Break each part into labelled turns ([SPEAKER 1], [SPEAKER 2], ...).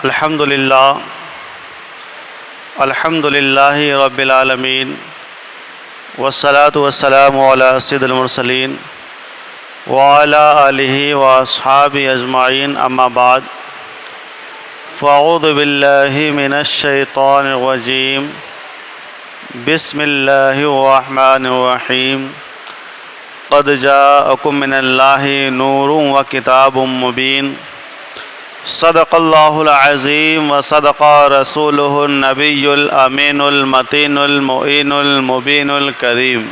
[SPEAKER 1] الحمد للہ رب العالمین والصلاة والسلام علی سید المرسلین وعلی آلہ واصحابہ اجمعین، اما بعد فاعوذ باللہ من الشیطان الرجیم، بسم اللہ الرحمن الرحیم۔ قد جاءکم من اللہ نور و کتاب مبین، صدق اللہ العظیم و صدق رسولہ النبی الامین المتین المعین المبین الکریم،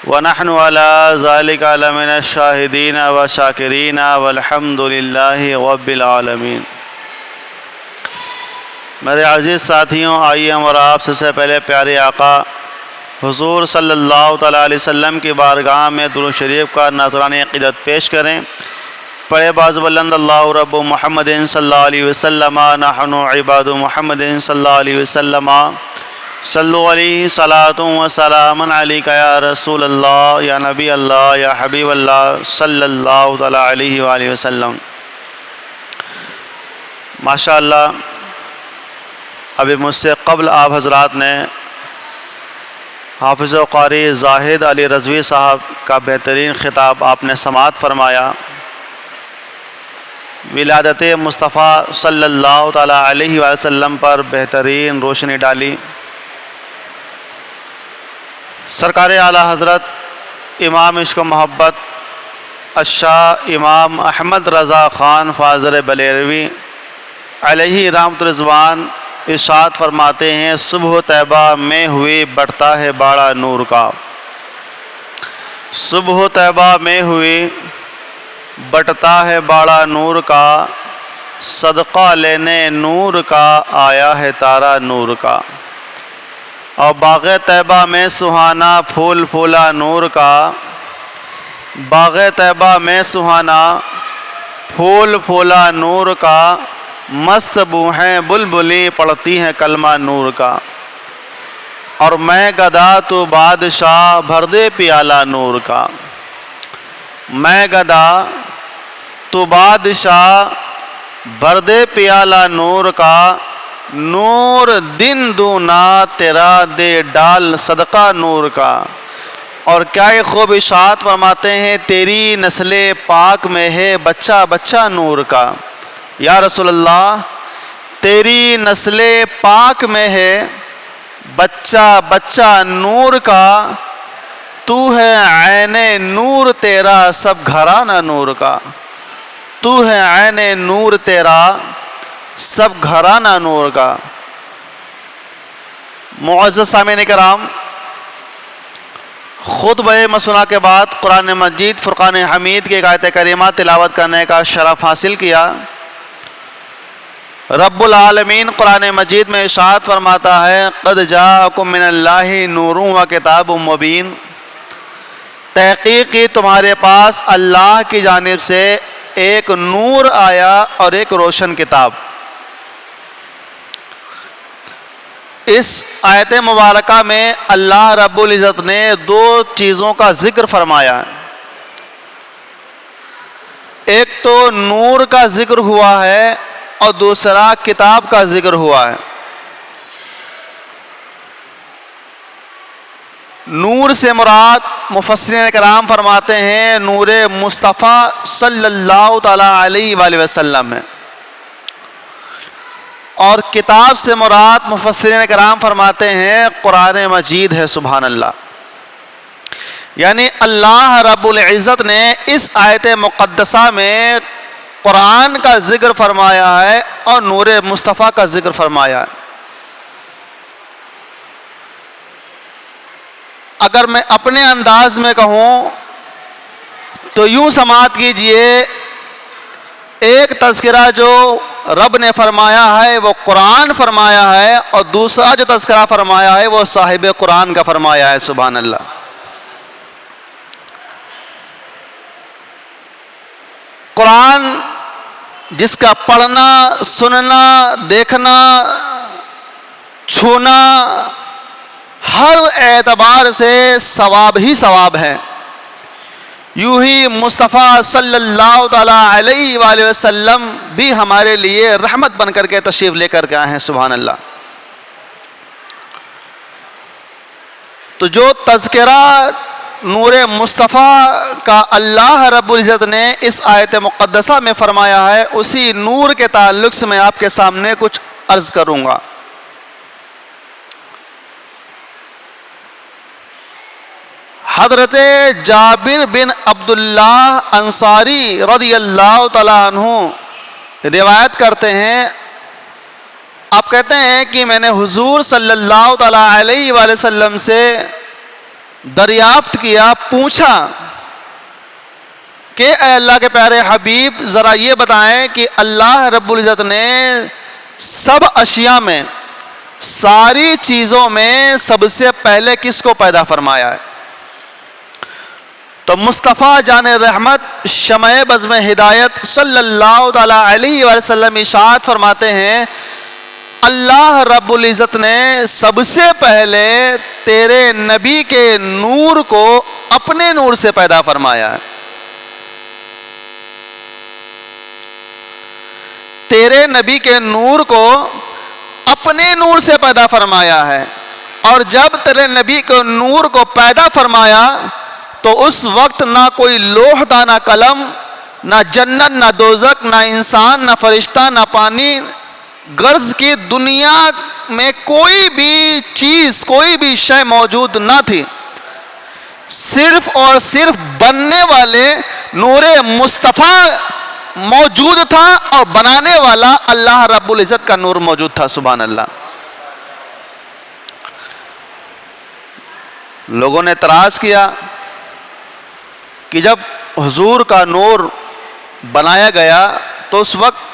[SPEAKER 1] ونحن علی ذلک لمن الشاہدین والشاکرین والحمد للہ رب العالمین۔ میرے عزیز ساتھیوں، آئیے ہم اور آپ سب سے پہلے پیارے آقا حضور صلی اللہ تعالیٰ علیہ وسلم کی بارگاہ میں درود شریف کا نذرانہ عقیدت پیش کریں۔ پڑھے باز بلند اللہ رب محمد صلی اللہ علیہ وسلم، نحن عباد محمد صلی اللہ علیہ وسلم، صلو علیہ صلاۃ و سلام علیک یا رسول اللہ یا نبی اللہ یا حبیب اللہ صلی اللہ تعالیٰ علیہ وآلہ وسلم۔ ماشاءاللہ، ابھی مجھ سے قبل آپ حضرات نے حافظ و قاری زاہد علی رضوی صاحب کا بہترین خطاب آپ نے سماعت فرمایا۔ ولادت مصطفیٰ صلی اللہ تعالیٰ علیہ وسلم پر بہترین روشنی ڈالی۔ سرکار اعلیٰ حضرت امام عشق و محبت الشاہ امام احمد رضا خان فاضل بلیلوی علیہ رحمت رضوان ارشاد فرماتے ہیں، صبح طیبہ میں ہوئی بڑھتا ہے باڑا نور کا، صبح طیبہ میں ہوئی بٹتا ہے باڑا نور کا، صدقہ لینے نور کا آیا ہے تارا نور کا، اور باغ طیبہ میں سہانا پھول پھولا نور کا، باغ طیبہ میں سہانا پھول پھولا نور کا، مست بوہیں بلبلیں پڑھتی ہیں کلمہ نور کا، اور میں گدا تو بادشاہ بھر دے پیالہ نور کا، میں گدا تو بادشاہ بھر دے پیالہ نور کا، نور دن دونا تیرا دے ڈال صدقہ نور کا۔ اور کیا یہ خوب ارشاد فرماتے ہیں، تیری نسل پاک میں ہے بچہ بچہ نور کا۔ یا رسول اللہ، تیری نسل پاک میں ہے بچہ بچہ نور کا، تو ہے عین نور تیرا سب گھرانہ نور کا، تو ہے عین نور تیرا سب گھرانہ نور کا۔ معزز سامعین کرام، خطبہ مسنہ کے بعد قرآن مجید فرقان حمید کی ایک آیت کریمہ تلاوت کرنے کا شرف حاصل کیا۔ رب العالمین قرآن مجید میں ارشاد فرماتا ہے، قد جاءکم من اللہ نور و کتاب مبین، تحقیق تمہارے پاس اللہ کی جانب سے ایک نور آیا اور ایک روشن کتاب۔ اس آیت مبارکہ میں اللہ رب العزت نے دو چیزوں کا ذکر فرمایا، ایک تو نور کا ذکر ہوا ہے اور دوسرا کتاب کا ذکر ہوا ہے۔ نور سے مراد مفسرین کرام فرماتے ہیں نور مصطفیٰ صلی اللہ تعالیٰ علیہ وآلہ وسلم ہے، اور کتاب سے مراد مفسرین کرام فرماتے ہیں قرآن مجید ہے۔ سبحان اللہ، یعنی اللہ رب العزت نے اس آیت مقدسہ میں قرآن کا ذکر فرمایا ہے اور نور مصطفیٰ کا ذکر فرمایا ہے۔ اگر میں اپنے انداز میں کہوں تو یوں سماعت کیجئے، ایک تذکرہ جو رب نے فرمایا ہے وہ قرآن فرمایا ہے، اور دوسرا جو تذکرہ فرمایا ہے وہ صاحب قرآن کا فرمایا ہے۔ سبحان اللہ۔ قرآن جس کا پڑھنا، سننا، دیکھنا، چھونا ہر اعتبار سے ثواب ہی ثواب ہے، یوں ہی مصطفیٰ صلی اللہ تعالیٰ علیہ وآلہ وسلم بھی ہمارے لیے رحمت بن کر کے تشریف لے کر کے آئے ہیں. سبحان اللہ. تو جو تذکرہ نور مصطفیٰ کا اللہ رب العزت نے اس آیت مقدسہ میں فرمایا ہے، اسی نور کے تعلق سے میں آپ کے سامنے کچھ عرض کروں گا. حضرت جابر بن عبداللہ انصاری رضی اللہ تعالیٰ عنہ روایت کرتے ہیں، آپ کہتے ہیں کہ میں نے حضور صلی اللہ تعالیٰ علیہ وآلہ وسلم سے دریافت کیا، پوچھا کہ اے اللہ کے پیارے حبیب ذرا یہ بتائیں کہ اللہ رب العزت نے سب اشیاء میں، ساری چیزوں میں سب سے پہلے کس کو پیدا فرمایا ہے؟ تو مصطفیٰ جان رحمت شمع بزم ہدایت صلی اللہ تعالیٰ علیہ وآلہ وسلم ارشاد فرماتے ہیں، اللہ رب العزت نے سب سے پہلے تیرے نبی کے نور کو اپنے نور سے پیدا فرمایا ہے. تیرے نبی کے نور کو اپنے نور سے پیدا فرمایا ہے. اور جب تیرے نبی کے نور کو پیدا فرمایا تو اس وقت نہ کوئی لوح تھا، نہ قلم، نہ جنت، نہ دوزخ، نہ انسان، نہ فرشتہ، نہ پانی، غرض کی دنیا میں کوئی بھی چیز، کوئی بھی شے موجود نہ تھی. صرف اور صرف بننے والے نور مصطفیٰ موجود تھا اور بنانے والا اللہ رب العزت کا نور موجود تھا. سبحان اللہ. لوگوں نے اعتراض کیا کہ جب حضور کا نور بنایا گیا تو اس وقت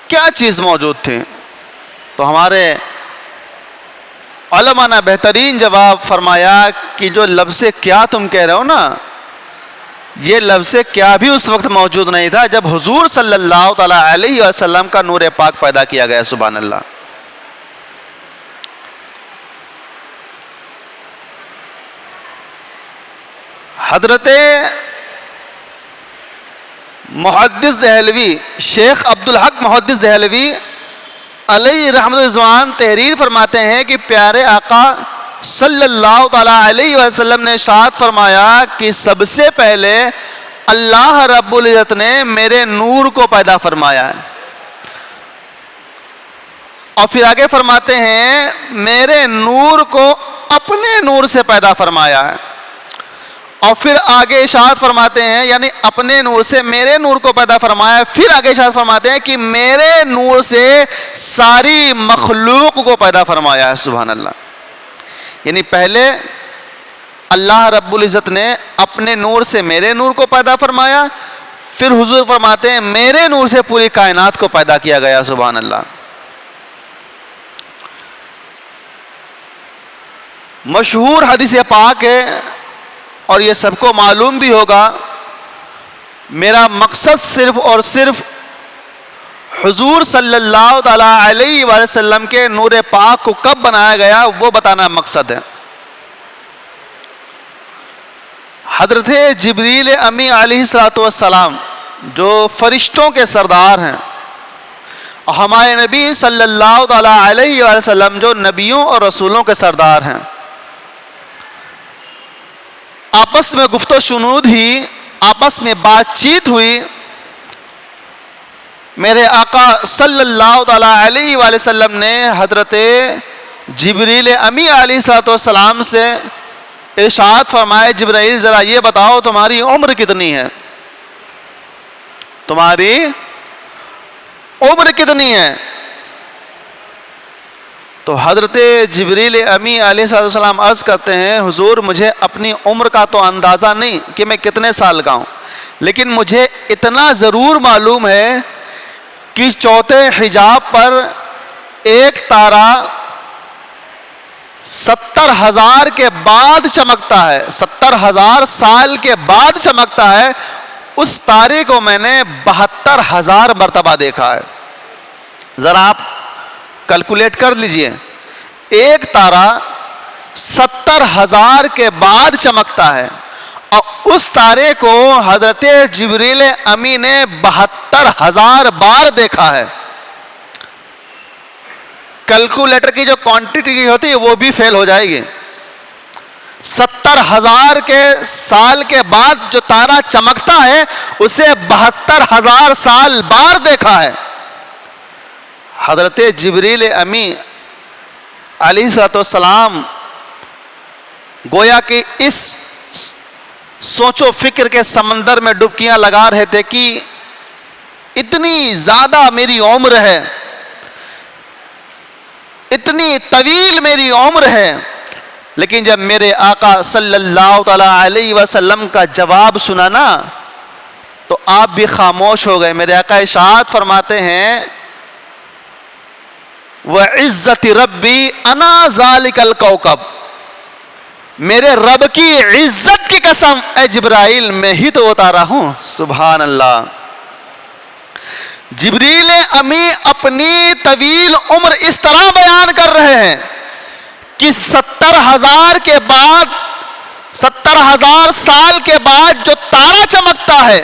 [SPEAKER 1] کیا چیز موجود تھی؟ تو ہمارے علماء نے بہترین جواب فرمایا کہ جو لفظ کیا تم کہہ رہے ہو نا، یہ لفظ کیا بھی اس وقت موجود نہیں تھا جب حضور صلی اللہ تعالیٰ علیہ وسلم کا نور پاک پیدا کیا گیا. سبحان اللہ. حضرت محدث دہلوی، شیخ عبدالحق محدث دہلوی علیہ رحمت رضوان تحریر فرماتے ہیں کہ پیارے آقا صلی اللہ تعالیٰ علیہ وسلم نے ارشاد فرمایا کہ سب سے پہلے اللہ رب العزت نے میرے نور کو پیدا فرمایا ہے. اور پھر آگے فرماتے ہیں میرے نور کو اپنے نور سے پیدا فرمایا ہے. اور پھر آگے ارشاد فرماتے ہیں یعنی اپنے نور سے میرے نور کو پیدا فرمایا. پھر آگے ارشاد فرماتے ہیں کہ میرے نور سے ساری مخلوق کو پیدا فرمایا ہے. سبحان اللہ. یعنی پہلے اللہ رب العزت نے اپنے نور سے میرے نور کو پیدا فرمایا، پھر حضور فرماتے ہیں میرے نور سے پوری کائنات کو پیدا کیا گیا. سبحان اللہ. مشہور حدیث پاک ہے اور یہ سب کو معلوم بھی ہوگا. میرا مقصد صرف اور صرف حضور صلی اللہ تعالیٰ علیہ وآلہ وسلم کے نور پاک کو کب بنایا گیا وہ بتانا مقصد ہے. حضرت جبریل امی علیہ السلام جو فرشتوں کے سردار ہیں، اور ہمارے نبی صلی اللہ تعالیٰ علیہ وآلہ وسلم جو نبیوں اور رسولوں کے سردار ہیں، آپس میں گفت و شنود ہی، آپس میں بات چیت ہوئی. میرے آقا صلی اللہ تعالیٰ علیہ وآلہ وسلم نے حضرت جبریل امی علیہ السلام سے ارشاد فرمائے، جبرائیل ذرا یہ بتاؤ تمہاری عمر کتنی ہے؟ تمہاری عمر کتنی ہے؟ تو حضرت جبریل امی علیہ السلام عرض کرتے ہیں حضور مجھے اپنی عمر کا تو اندازہ نہیں کہ میں کتنے سال کا ہوں، لیکن مجھے اتنا ضرور معلوم ہے کہ چوتھے حجاب پر ایک تارا 70,000 کے بعد چمکتا ہے، 70,000 سال کے بعد چمکتا ہے. اس تارے کو میں نے 72,000 مرتبہ دیکھا ہے. ذرا آپ کیلکولیٹ کر لیجئے، ایک تارا 70,000 کے بعد چمکتا ہے اور اس تارے کو حضرت جبریل امی نے 72,000 بار دیکھا ہے. کیلکولیٹر کی جو کوانٹٹی ہوتی ہے وہ بھی فیل ہو جائے گی. 70,000 کے سال کے بعد جو تارا چمکتا ہے اسے 72,000 سال بار دیکھا ہے. حضرت جبریل امی علیہ السلام گویا کہ اس سوچ و فکر کے سمندر میں ڈبکیاں لگا رہے تھے کہ اتنی زیادہ میری عمر ہے, اتنی طویل میری عمر ہے, لیکن جب میرے آقا صلی اللہ تعالی علیہ وسلم کا جواب سنا نا تو آپ بھی خاموش ہو گئے. میرے آقا ارشاد فرماتے ہیں وَعِزَّتِ رَبِّي أَنَا ذَلِكَ الْكَوْكَبْ, میرے رب کی عزت کی قسم اے جبرائیل میں ہی تو اتارا ہوں. سبحان اللہ. جبریل امی اپنی طویل عمر اس طرح بیان کر رہے ہیں کہ 70,000 کے بعد 70,000 سال کے بعد جو تارا چمکتا ہے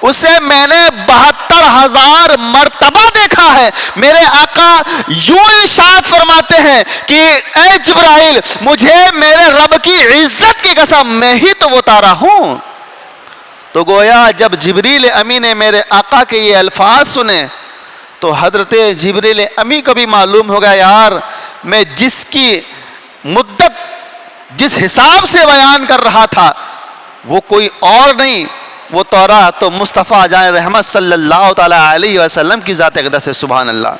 [SPEAKER 1] اسے میں نے 72,000 مرتبہ دیکھا ہے. میرے آقا یوں ارشاد فرماتے ہیں کہ اے جبرائیل مجھے میرے رب کی عزت کی قسم میں ہی تو وہ تارا ہوں. تو گویا جب جبریل امی نے میرے آقا کے یہ الفاظ سنے تو حضرت جبریل امی کو بھی معلوم ہو گیا یار میں جس کی مدت جس حساب سے بیان کر رہا تھا وہ کوئی اور نہیں, وہ تورا تو مصطفیٰ جان رحمت صلی اللہ تعالی علیہ وسلم کی ذات اقدس ہے. سبحان اللہ.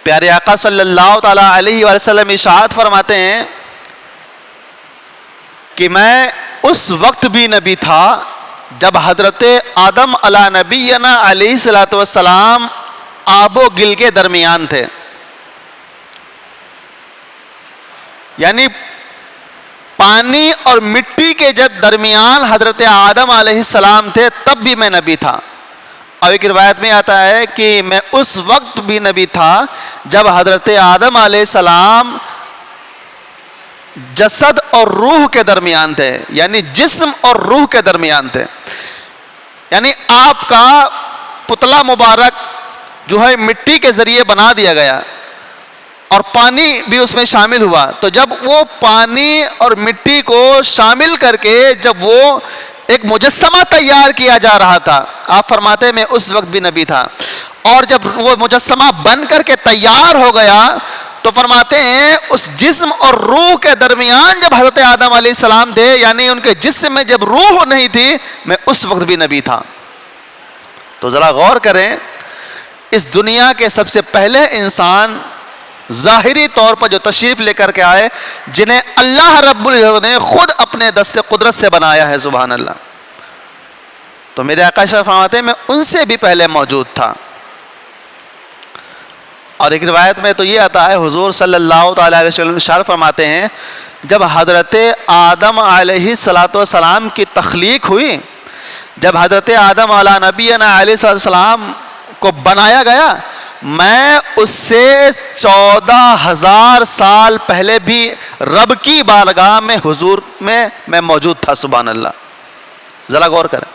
[SPEAKER 1] پیارے آقا صلی اللہ تعالی علیہ وسلم ارشاد فرماتے ہیں کہ میں اس وقت بھی نبی تھا جب حضرت آدم علی نبینا علیہ السلام آب و گل کے درمیان تھے. یعنی پانی اور مٹی کے جب درمیان حضرت آدم علیہ السلام تھے تب بھی میں نبی تھا. اور ایک روایت میں آتا ہے کہ میں اس وقت بھی نبی تھا جب حضرت آدم علیہ السلام جسد اور روح کے درمیان تھے, یعنی جسم اور روح کے درمیان تھے. یعنی آپ کا پتلا مبارک جو ہے مٹی کے ذریعے بنا دیا گیا اور پانی بھی اس میں شامل ہوا. تو جب وہ پانی اور مٹی کو شامل کر کے جب وہ ایک مجسمہ تیار کیا جا رہا تھا, آپ فرماتے ہیں میں اس وقت بھی نبی تھا. اور جب وہ مجسمہ بن کر کے تیار ہو گیا تو فرماتے ہیں اس جسم اور روح کے درمیان جب حضرت آدم علیہ السلام تھے, یعنی ان کے جسم میں جب روح نہیں تھی, میں اس وقت بھی نبی تھا. تو ذرا غور کریں, اس دنیا کے سب سے پہلے انسان ظاہری طور پر جو تشریف لے کر کے آئے جنہیں اللہ رب العزت نے خود اپنے دست قدرت سے بنایا ہے. سبحان اللہ. تو میرے آقا شاہ فرماتے ہیں میں ان سے بھی پہلے موجود تھا. اور ایک روایت میں تو یہ آتا ہے حضور صلی اللہ تعالی علیہ وسلم ارشاد فرماتے ہیں جب حضرت آدم علیہ السلام کی تخلیق ہوئی, جب حضرت آدم علی نبینا علیہ السلام کو بنایا گیا, میں اس سے 14,000 سال پہلے بھی رب کی بارگاہ میں حضور میں موجود تھا. سبحان اللہ. ذرا غور کریں,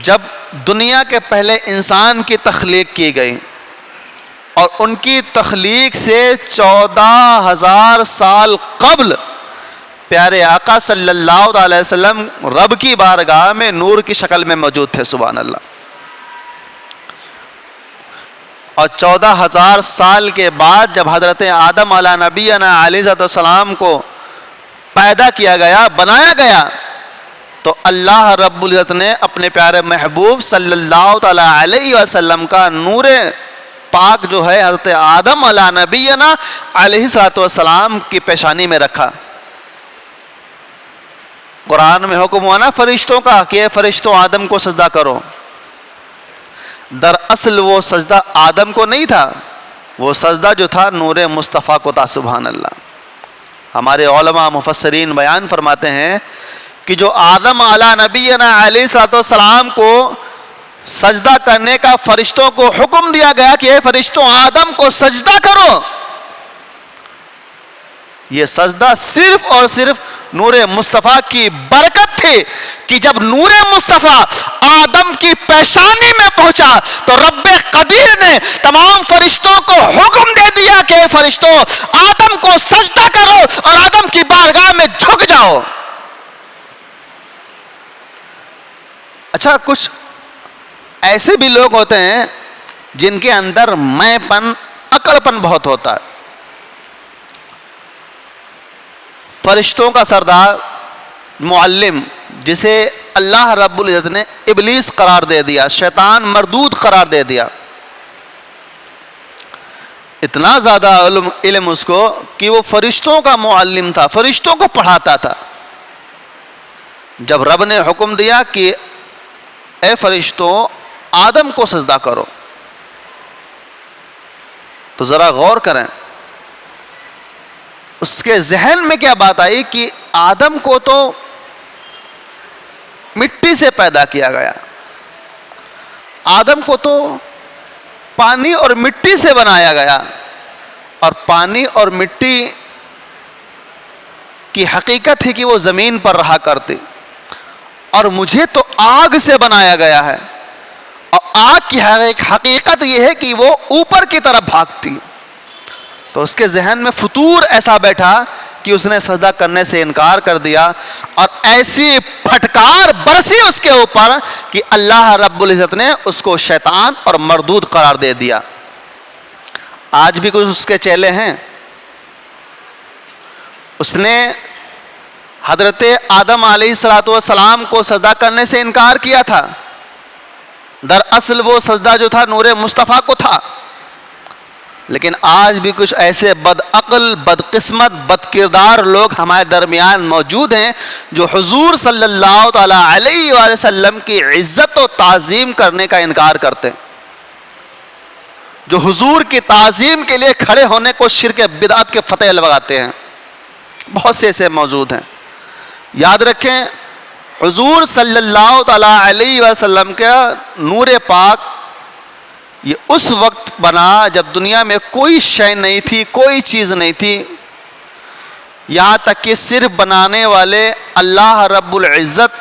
[SPEAKER 1] جب دنیا کے پہلے انسان کی تخلیق کی گئی اور ان کی تخلیق سے 14,000 سال قبل پیارے آقا صلی اللہ علیہ وسلم رب کی بارگاہ میں نور کی شکل میں موجود تھے. سبحان اللہ. اور 14,000 سال کے بعد جب حضرت آدم علی نبینا علیہ السلام کو پیدا کیا گیا, بنایا گیا, تو اللہ رب العزت نے اپنے پیارے محبوب صلی اللہ تعالی علیہ وسلم کا نور پاک جو ہے حضرت آدم علی نبینا علیہ السلام کی پیشانی میں رکھا. قرآن میں حکم ہوا نا فرشتوں کا کہ فرشتوں آدم کو سجدہ کرو. دراصل وہ سجدہ آدم کو نہیں تھا, وہ سجدہ جو تھا نور مصطفیٰ کو تھا. سبحان اللہ. ہمارے علماء مفسرین بیان فرماتے ہیں کہ جو آدم علی نبینا علیہ السلام کو سجدہ کرنے کا فرشتوں کو حکم دیا گیا کہ اے فرشتوں آدم کو سجدہ کرو, یہ سجدہ صرف اور صرف نور مصطفیٰ کی برکت تھی کہ جب نور مصطفیٰ آدم کی پیشانی میں پہنچا تو رب قدیر نے تمام فرشتوں کو حکم دے دیا کہ فرشتوں آدم کو سجدہ کرو اور آدم کی بارگاہ میں جھک جاؤ. اچھا، کچھ ایسے بھی لوگ ہوتے ہیں جن کے اندر میں پن، عقل پن بہت ہوتا ہے. فرشتوں کا سردار، معلم، جسے اللہ رب العزت نے ابلیس قرار دے دیا، شیطان مردود قرار دے دیا، اتنا زیادہ علم اس کو کہ وہ فرشتوں کا معلم تھا، فرشتوں کو پڑھاتا تھا. جب رب نے حکم دیا کہ اے فرشتوں آدم کو سجدہ کرو، تو ذرا غور کریں اس کے ذہن میں کیا بات آئی کہ آدم کو تو مٹی سے پیدا کیا گیا، آدم کو تو پانی اور مٹی سے بنایا گیا، اور پانی اور مٹی کی حقیقت ہے کہ وہ زمین پر رہا کرتے، اور مجھے تو آگ سے بنایا گیا ہے، اور آگ کی حقیقت یہ ہے کہ وہ اوپر کی طرف بھاگتی. تو اس کے ذہن میں فطور ایسا بیٹھا کہ اس نے سجدہ کرنے سے انکار کر دیا، اور ایسی پھٹکار برسی اس کے اوپر کہ اللہ رب العزت نے اس کو شیطان اور مردود قرار دے دیا. آج بھی کچھ اس کے چیلے ہیں، اس نے حضرت آدم علیہ السلام کو سجدہ کرنے سے انکار کیا تھا. دراصل وہ سجدہ جو تھا نور مصطفیٰ کو تھا. لیکن آج بھی کچھ ایسے بد عقل، بد قسمت، بد کردار لوگ ہمارے درمیان موجود ہیں جو حضور صلی اللہ تعالی علیہ وآلہ وسلم کی عزت و تعظیم کرنے کا انکار کرتے ہیں، جو حضور کی تعظیم کے لیے کھڑے ہونے کو شرک بدعت کے فتح لگاتے ہیں. بہت سے ایسے موجود ہیں. یاد رکھیں حضور صلی اللہ تعالی علیہ وسلم کا نور پاک یہ اس وقت بنا جب دنیا میں کوئی شے نہیں تھی، کوئی چیز نہیں تھی، یہاں تک کہ صرف بنانے والے اللہ رب العزت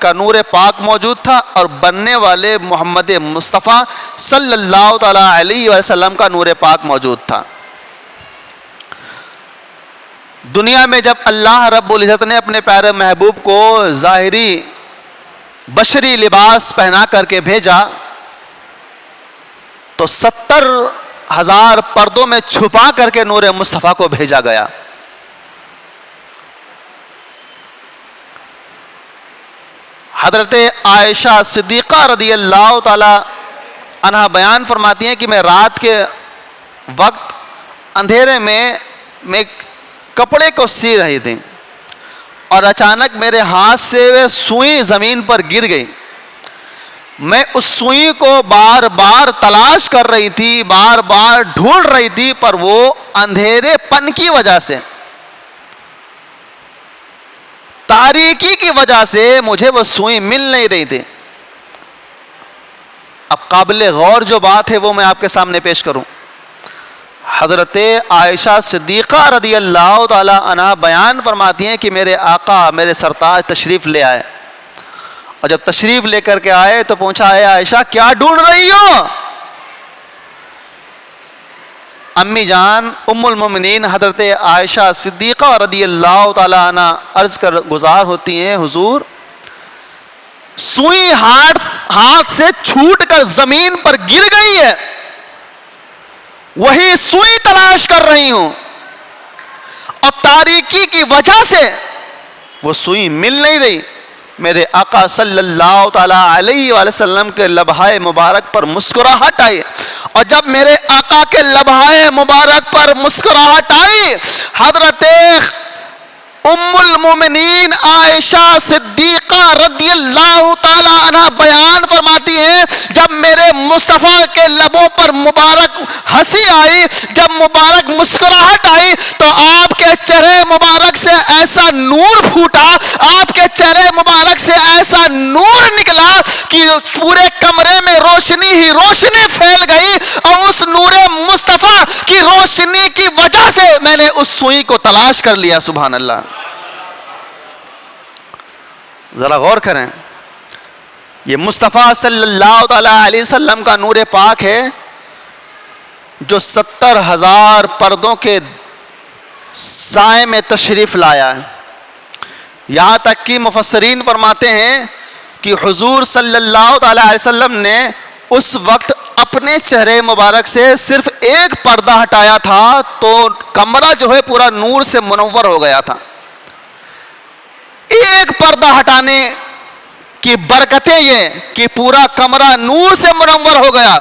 [SPEAKER 1] کا نور پاک موجود تھا، اور بننے والے محمد مصطفیٰ صلی اللہ تعالی علیہ وسلم کا نور پاک موجود تھا. دنیا میں جب اللہ رب العزت نے اپنے پیارے محبوب کو ظاہری بشری لباس پہنا کر کے بھیجا تو 70,000 پردوں میں چھپا کر کے نور مصطفیٰ کو بھیجا گیا. حضرت عائشہ صدیقہ رضی اللہ تعالی عنہا بیان فرماتی ہیں کہ میں رات کے وقت اندھیرے میں کپڑے کو سی رہی تھی، اور اچانک میرے ہاتھ سے سوئی زمین پر گر گئی. میں اس سوئی کو بار بار تلاش کر رہی تھی، بار بار ڈھونڈ رہی تھی، پر وہ اندھیرے پن کی وجہ سے، تاریکی کی وجہ سے مجھے وہ سوئی مل نہیں رہی تھی. اب قابل غور جو بات ہے وہ میں آپ کے سامنے پیش کروں. حضرت عائشہ صدیقہ رضی اللہ تعالی عنہا بیان فرماتی ہیں کہ میرے آقا، میرے سرتاج تشریف لے آئے، اور جب تشریف لے کر کے آئے تو پوچھا اے عائشہ کیا ڈھونڈ رہی ہو؟ امی جان ام المومنین حضرت عائشہ صدیقہ رضی اللہ تعالی عنہ عرض کر گزار ہوتی ہیں حضور سوئی ہاتھ سے چھوٹ کر زمین پر گر گئی ہے، وہی سوئی تلاش کر رہی ہوں، اور تاریکی کی وجہ سے وہ سوئی مل نہیں رہی. میرے آقا صلی اللہ تعالی علیہ وآلہ وسلم کے لبہائے مبارک پر مسکراہٹ آئی، اور جب میرے آقا کے لبہائے مبارک پر مسکراہٹ آئی، حضرت ام المومنین عائشہ صدیقہ رضی اللہ تعالی عنہ بیان فرماتی ہیں جب میرے مصطفیٰ کے لبوں پر مبارک ہنسی آئی، جب مبارک مسکراہٹ آئی، تو آپ کے چہرے مبارک سے ایسا نور پھوٹا، آپ کے چہرے مبارک سے ایسا نور نکلا کہ پورے کمرے میں روشنی ہی روشنی پھیل گئی، اور اس نور مصطفیٰ کی روشنی کی وجہ سے میں نے اس سوئی کو تلاش کر لیا. سبحان اللہ. ذرا غور کریں, یہ مصطفیٰ صلی اللہ تعالی علیہ وسلم کا نور پاک ہے جو 70,000 پردوں کے سائے میں تشریف لایا ہے. یہاں تک کہ مفسرین فرماتے ہیں کہ حضور صلی اللہ تعالی علیہ وسلم نے اس وقت اپنے چہرے مبارک سے صرف ایک پردہ ہٹایا تھا تو کمرہ جو ہے پورا نور سے منور ہو گیا تھا. ایک پردہ ہٹانے کی برکتیں یہ کہ پورا کمرہ نور سے منور ہو گیا.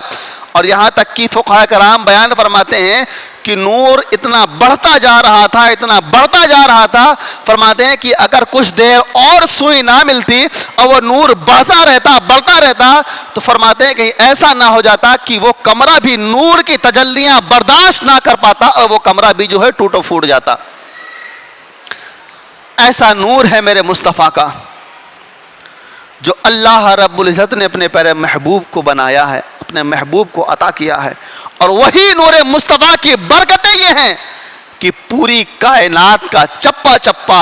[SPEAKER 1] اور یہاں تک کہ فقہاء کرام بیان فرماتے ہیں کہ نور اتنا بڑھتا جا رہا تھا, اتنا بڑھتا جا رہا تھا, فرماتے ہیں کہ اگر کچھ دیر اور سوئی نہ ملتی اور وہ نور بڑھتا رہتا تو فرماتے ہیں کہ ایسا نہ ہو جاتا کہ وہ کمرہ بھی نور کی تجلیاں برداشت نہ کر پاتا اور وہ کمرہ بھی جو ہے ٹوٹ و پھوٹ جاتا. ایسا نور ہے میرے مصطفیٰ کا جو اللہ رب العزت نے اپنے پیارے محبوب کو بنایا ہے, اپنے محبوب کو عطا کیا ہے. اور وہی نور مصطفیٰ کی برکتیں یہ ہیں کہ پوری کائنات کا چپا چپا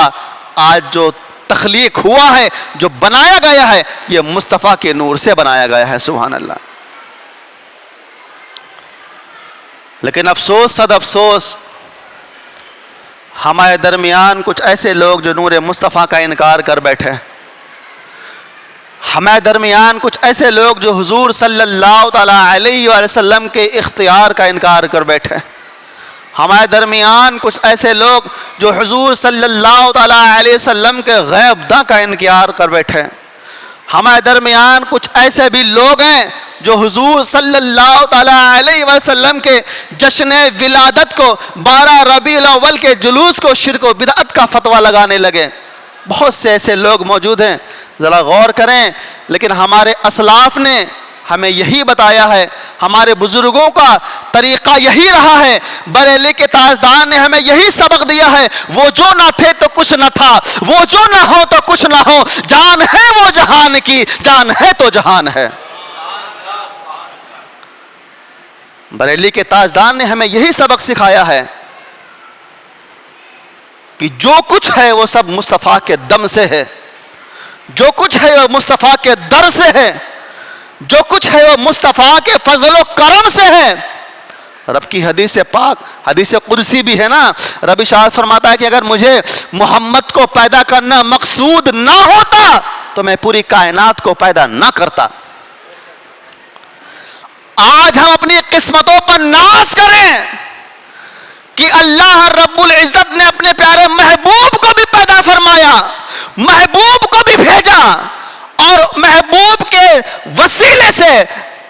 [SPEAKER 1] آج جو تخلیق ہوا ہے, جو بنایا گیا ہے, یہ مصطفیٰ کے نور سے بنایا گیا ہے. سبحان اللہ. لیکن افسوس صد افسوس, ہمارے درمیان کچھ ایسے لوگ جو نور مصطفیٰ کا انکار کر بیٹھے. ہمارے درمیان کچھ ایسے لوگ جو حضور صلی اللہ تعالی علیہ وآلہ وسلم کے اختیار کا انکار کر بیٹھے. ہمارے درمیان کچھ ایسے لوگ جو حضور صلی اللہ تعالی علیہ وسلم کے غیب داں کا انکار کر بیٹھے. ہمارے درمیان کچھ ایسے بھی لوگ ہیں جو حضور صلی اللہ تعالی علیہ وسلم کے جشن ولادت کو 12 ربیع الاول کے جلوس کو شرک و بدعت کا فتویٰ لگانے لگے. بہت سے ایسے لوگ موجود ہیں, ذرا غور کریں. لیکن ہمارے اسلاف نے ہمیں یہی بتایا ہے, ہمارے بزرگوں کا طریقہ یہی رہا ہے, بریلی کے تاجدار نے ہمیں یہی سبق دیا ہے, وہ جو نہ تھے تو کچھ نہ تھا, وہ جو نہ ہو تو کچھ نہ ہو, جان ہے وہ جہان کی, جان ہے تو جہان ہے. بریلی کے تاجدار نے ہمیں یہی سبق سکھایا ہے کہ جو کچھ ہے وہ سب مصطفیٰ کے دم سے ہے, جو کچھ ہے وہ مصطفیٰ کے در سے ہے, جو کچھ ہے وہ مصطفیٰ کے فضل و کرم سے ہے. رب کی حدیث پاک, حدیث قدسی بھی ہے نا, رب ارشاد فرماتا ہے کہ اگر مجھے محمد کو پیدا کرنا مقصود نہ ہوتا تو میں پوری کائنات کو پیدا نہ کرتا. آج ہم اپنی قسمتوں پر ناز کریں کہ اللہ رب العزت نے اپنے پیارے محبوب کو بھی پیدا فرمایا, محبوب کو بھی بھیجا, اور محبوب کے وسیلے سے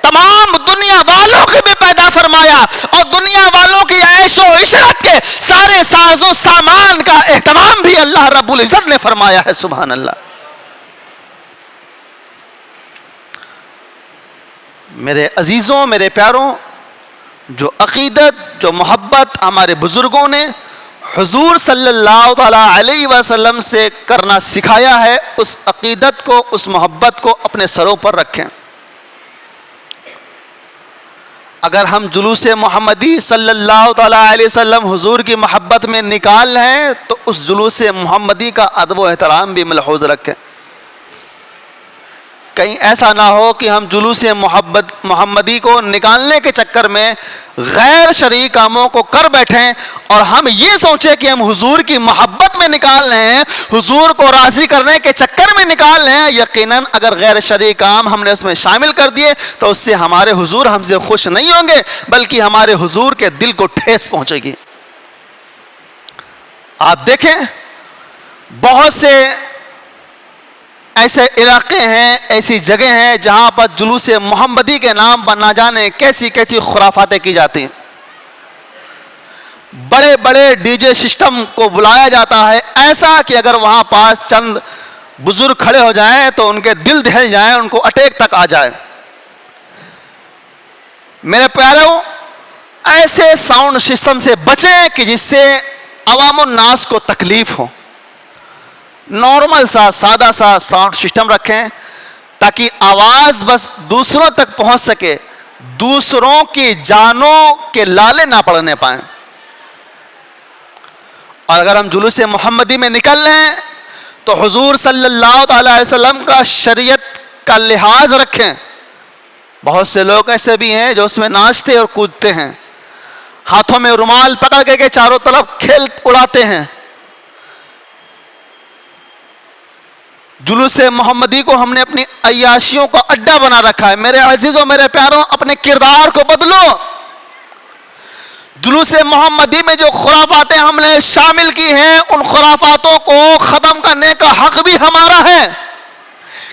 [SPEAKER 1] تمام دنیا والوں کو بھی پیدا فرمایا, اور دنیا والوں کی عیش و عشرت کے سارے ساز و سامان کا اہتمام بھی اللہ رب العزت نے فرمایا ہے. سبحان اللہ. میرے عزیزوں, میرے پیاروں, جو عقیدت, جو محبت ہمارے بزرگوں نے حضور صلی اللہ تعالیٰ علیہ وسلم سے کرنا سکھایا ہے, اس عقیدت کو, اس محبت کو اپنے سروں پر رکھیں. اگر ہم جلوس محمدی صلی اللہ تعالیٰ علیہ وسلم حضور کی محبت میں نکال ہیں تو اس جلوس محمدی کا ادب و احترام بھی ملحوظ رکھیں. کہیں ایسا نہ ہو کہ ہم جلوس محمدی کو نکالنے کے چکر میں غیر شرعی کاموں کو کر بیٹھیں اور ہم یہ سوچیں کہ ہم حضور کی محبت میں نکال رہے ہیں, حضور کو راضی کرنے کے چکر میں نکال رہے ہیں. یقیناً اگر غیر شرعی کام ہم نے اس میں شامل کر دیے تو اس سے ہمارے حضور ہم سے خوش نہیں ہوں گے, بلکہ ہمارے حضور کے دل کو ٹھیس پہنچے گی. آپ دیکھیں بہت سے ایسے علاقے ہیں, ایسی جگہ ہیں جہاں پر جلوس محمدی کے نام پر نہ جانے کیسی کیسی خرافاتیں کی جاتی ہیں. بڑے بڑے ڈی جے سسٹم کو بلایا جاتا ہے, ایسا کہ اگر وہاں پاس چند بزرگ کھڑے ہو جائیں تو ان کے دل دہل جائیں, ان کو اٹیک تک آ جائے. میرے پیاروں, ایسے ساؤنڈ سسٹم سے بچیں کہ جس سے عوام الناس کو تکلیف ہو. نارمل سا سادہ سا ساؤنڈ سسٹم رکھیں تاکہ آواز بس دوسروں تک پہنچ سکے, دوسروں کی جانوں کے لالے نہ پڑنے پائیں.
[SPEAKER 2] اور اگر ہم جلوس محمدی میں نکل رہے ہیں تو حضور صلی اللہ تعالی علیہ وسلم کا شریعت کا لحاظ رکھیں. بہت سے لوگ ایسے بھی ہیں جو اس میں ناچتے اور کودتے ہیں, ہاتھوں میں رومال پکڑ کے چاروں طرف کھیل اڑاتے ہیں. جلوس محمدی کو ہم نے اپنی عیاشیوں کا اڈا بنا رکھا ہے. میرے عزیزوں, میرے پیاروں, اپنے کردار کو بدلو. جلوس محمدی میں جو خرافاتیں ہم نے شامل کی ہیں, ان خرافاتوں کو ختم کرنے کا حق بھی ہمارا ہے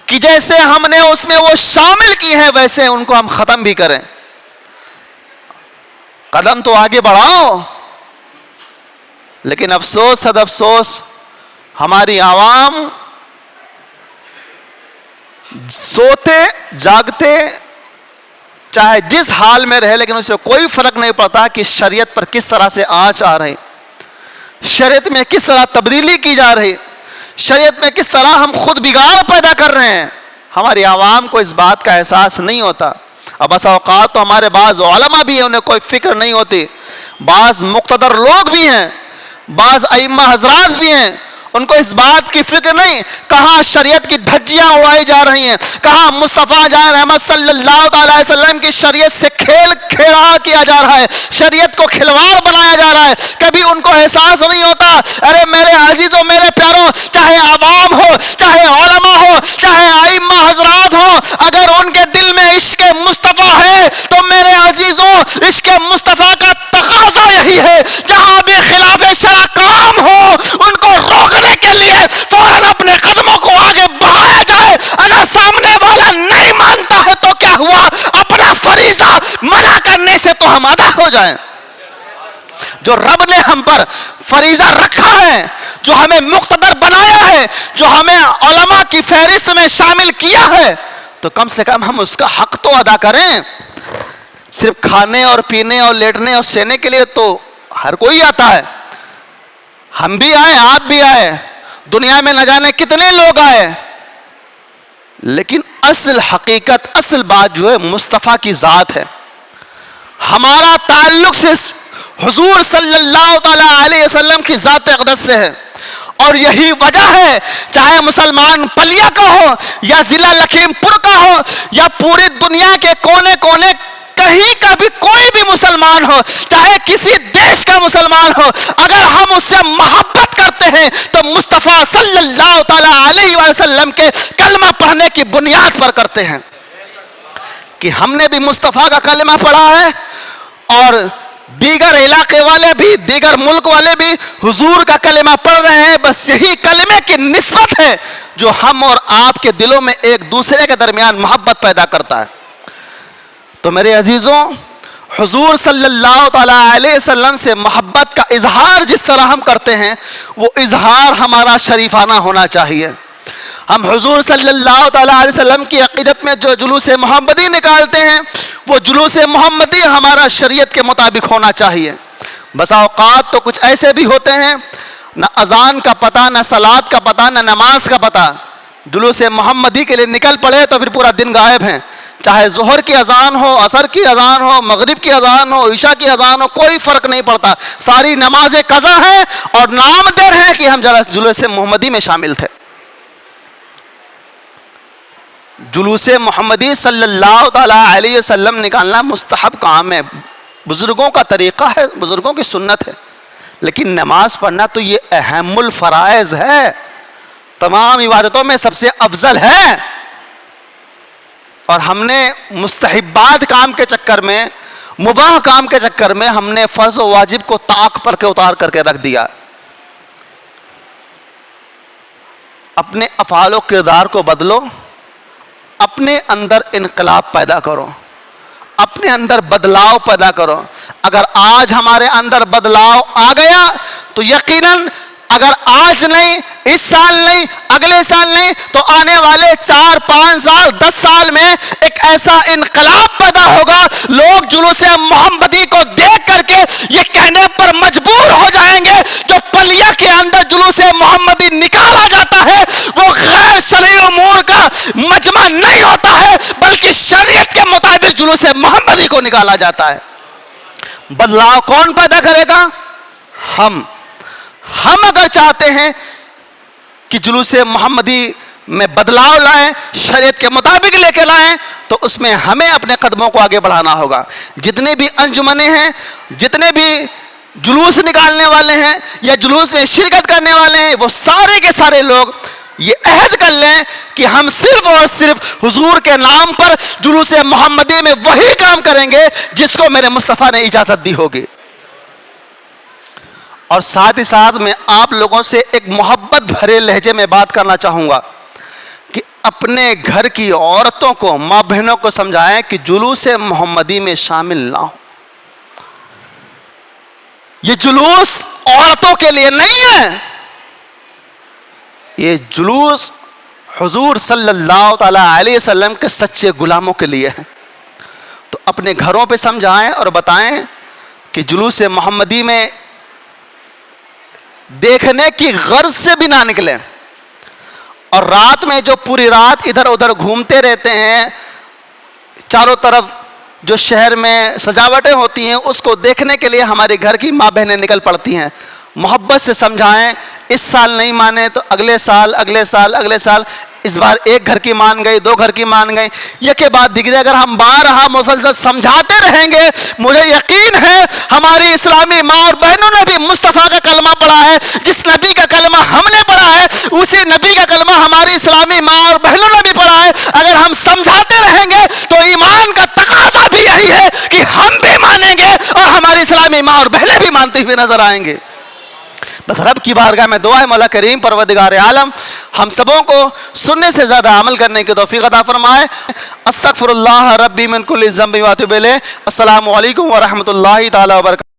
[SPEAKER 2] کہ جیسے ہم نے اس میں وہ شامل کی ہیں ویسے ان کو ہم ختم بھی کریں. قدم تو آگے بڑھاؤ, لیکن افسوس صد افسوس ہماری عوام سوتے جاگتے چاہے جس حال میں رہے لیکن اسے کوئی فرق نہیں پڑتا کہ شریعت پر کس طرح سے آنچ آ رہی, شریعت میں کس طرح تبدیلی کی جا رہی, شریعت میں کس طرح ہم خود بگاڑ پیدا کر رہے ہیں. ہماری عوام کو اس بات کا احساس نہیں ہوتا. اب بس اوقات تو ہمارے بعض علماء بھی ہیں, انہیں کوئی فکر نہیں ہوتی. بعض مقتدر لوگ بھی ہیں, بعض ائمہ حضرات بھی ہیں, ان کو اس بات کی فکر نہیں. کہاں شریعت کی دھجیاں اڑائی جا رہی ہیں, کہاں مصطفیٰ جان رحمت صلی اللہ تعالی علیہ وسلم کی شریعت سے کھیل کھیلا کیا جا رہا ہے, شریعت کو کھلواڑ بنایا جا رہا ہے. کبھی ان کو احساس نہیں ہوتا. ارے میرے عزیزوں, میرے پیاروں, چاہے عوام ہو, چاہے علماء ہو, چاہے ائمہ حضرات ہو, اگر ان کے دل میں عشق مصطفیٰ ہے تو میرے عزیزوں عشق مصطفیٰ کا تقاضا یہی ہے جہاں بھی خلاف شرع کام ہو ان کو روکنے کے لیے فوراً اپنے قدموں کو آگے بڑھایا جائے. اگر سامنے والا نہیں مانتا ہے تو کیا ہوا, اپنا فریضہ منع کرنے سے تو ہم ادا ہو جائیں. جو رب نے ہم پر فریضہ رکھا ہے, جو ہمیں مقتدر بنایا ہے, جو ہمیں علماء کی فہرست میں شامل کیا ہے, تو کم سے کم ہم اس کا حق تو ادا کریں. صرف کھانے اور پینے اور لیٹنے اور سونے کے لیے تو ہر کوئی آتا ہے. ہم بھی آئے, آپ بھی آئے, دنیا میں نہ جانے کتنے لوگ آئے, لیکن اصل حقیقت, اصل بات جو ہے مصطفیٰ کی ذات ہے. ہمارا تعلق سے حضور صلی اللہ تعالی علیہ وسلم کی ذات اقدس سے ہے. اور یہی وجہ ہے, چاہے مسلمان پلیا کا ہو یا ضلع لکھیم پور کا ہو یا پوری دنیا کے کونے کونے کہیں کا بھی کوئی بھی مسلمان ہو, چاہے کسی دیش کا مسلمان ہو, اگر ہم اس سے محبت کرتے ہیں تو مصطفیٰ صلی اللہ تعالی علیہ وسلم کے کلمہ پڑھنے کی بنیاد پر کرتے ہیں. کہ ہم نے بھی مصطفیٰ کا کلمہ پڑھا ہے اور دیگر علاقے والے بھی, دیگر ملک والے بھی حضور کا کلمہ پڑھ رہے ہیں. بس یہی کلمے کی نسبت ہے جو ہم اور آپ کے دلوں میں ایک دوسرے کے درمیان محبت پیدا کرتا ہے. تو میرے عزیزوں, حضور صلی اللہ تعالیٰ علیہ وسلم سے محبت کا اظہار جس طرح ہم کرتے ہیں وہ اظہار ہمارا شریفانہ ہونا چاہیے. ہم حضور صلی اللہ تعالیٰ علیہ وسلم کی عقیدت میں جو جلوس محمدی نکالتے ہیں وہ جلوس محمدی ہمارا شریعت کے مطابق ہونا چاہیے. بسا اوقات تو کچھ ایسے بھی ہوتے ہیں نہ اذان کا پتہ, نہ صلات کا پتہ, نہ نماز کا پتہ, جلوس محمدی کے لیے نکل پڑے تو پھر پورا دن غائب ہیں. چاہے ظہر کی اذان ہو, عصر کی اذان ہو, مغرب کی اذان ہو, عشاء کی اذان ہو, کوئی فرق نہیں پڑتا, ساری نمازیں قضا ہیں اور نام دے رہے ہیں کہ ہم جلوس محمدی میں شامل تھے. جلوس محمدی صلی اللہ تعالیٰ علیہ وسلم نکالنا مستحب کام ہے, بزرگوں کا طریقہ ہے, بزرگوں کی سنت ہے. لیکن نماز پڑھنا تو یہ اہم الفرائض ہے, تمام عبادتوں میں سب سے افضل ہے. اور ہم نے مستحبات کام کے چکر میں, مباح کام کے چکر میں ہم نے فرض و واجب کو طاق پر کے اتار کر کے رکھ دیا. اپنے افعال و کردار کو بدلو, اپنے اندر انقلاب پیدا کرو, اپنے اندر بدلاؤ پیدا کرو. اگر آج ہمارے اندر بدلاؤ آ گیا تو یقیناً اگر آج نہیں, اس سال نہیں, اگلے سال نہیں, تو آنے والے 4 5 سال 10 سال میں ایک ایسا انقلاب پیدا ہوگا, لوگ جلوس محمدی کو دیکھ کر کے یہ کہنے پر مجبور ہو جائیں گے جو پلیا کے اندر جلوس محمدی نکالا جاتا ہے وہ غیر شرعی امور کا مجمع نہیں ہوتا ہے بلکہ شریعت کے مطابق جلوس محمدی کو نکالا جاتا ہے. بدلاؤ کون پیدا کرے گا؟ ہم اگر چاہتے ہیں کہ جلوس محمدی میں بدلاؤ لائیں، شریعت کے مطابق لے کے لائیں، تو اس میں ہمیں اپنے قدموں کو آگے بڑھانا ہوگا. جتنے بھی انجمنیں ہیں، جتنے بھی جلوس نکالنے والے ہیں یا جلوس میں شرکت کرنے والے ہیں، وہ سارے کے سارے لوگ یہ عہد کر لیں کہ ہم صرف اور صرف حضور کے نام پر جلوس محمدی میں وہی کام کریں گے جس کو میرے مصطفیٰ نے اجازت دی ہوگی. اور ساتھ ہی ساتھ میں آپ لوگوں سے ایک محبت بھرے لہجے میں بات کرنا چاہوں گا کہ اپنے گھر کی عورتوں کو، ماں بہنوں کو سمجھائیں کہ جلوس محمدی میں شامل نہ ہو. یہ جلوس عورتوں کے لیے نہیں ہے، یہ جلوس حضور صلی اللہ تعالی علیہ وسلم کے سچے غلاموں کے لیے ہے. تو اپنے گھروں پہ سمجھائیں اور بتائیں کہ جلوس محمدی میں دیکھنے کی غرض سے بھی نہ نکلیں، اور رات میں جو پوری رات ادھر ادھر گھومتے رہتے ہیں، چاروں طرف جو شہر میں سجاوٹیں ہوتی ہیں اس کو دیکھنے کے لیے ہمارے گھر کی ماں بہنیں نکل پڑتی ہیں. محبت سے سمجھائیں، اس سال نہیں مانے تو اگلے سال، اگلے سال، اگلے سال. اس بار ایک گھر کی مان گئی، دو گھر کی مان گئی، یہ کے بعد دیکھیے اگر ہم بارہا مسلسل سمجھاتے رہیں گے، مجھے یقین ہے ہماری اسلامی ماں اور بہنوں نے بھی مصطفیٰ کا کلمہ پڑھا ہے. جس نبی کا کلمہ ہم نے پڑھا ہے اسی نبی کا کلمہ ہماری اسلامی ماں اور بہنوں نے بھی پڑھا ہے. اگر ہم سمجھاتے رہیں گے تو ایمان کا تقاضا بھی یہی ہے کہ ہم بھی مانیں گے اور ہماری اسلامی ماں اور بہنیں بھی مانتی ہوئی نظر آئیں گے. بس رب کی بارگاہ میں دعا ہے مولا کریم پروردگار عالم ہم سبوں کو سننے سے زیادہ عمل کرنے کی توفیق عطا فرمائے. استغفر اللہ ربی من کل ذنب واتوب الیہ. السلام علیکم ورحمۃ اللہ تعالی وبرکاتہ.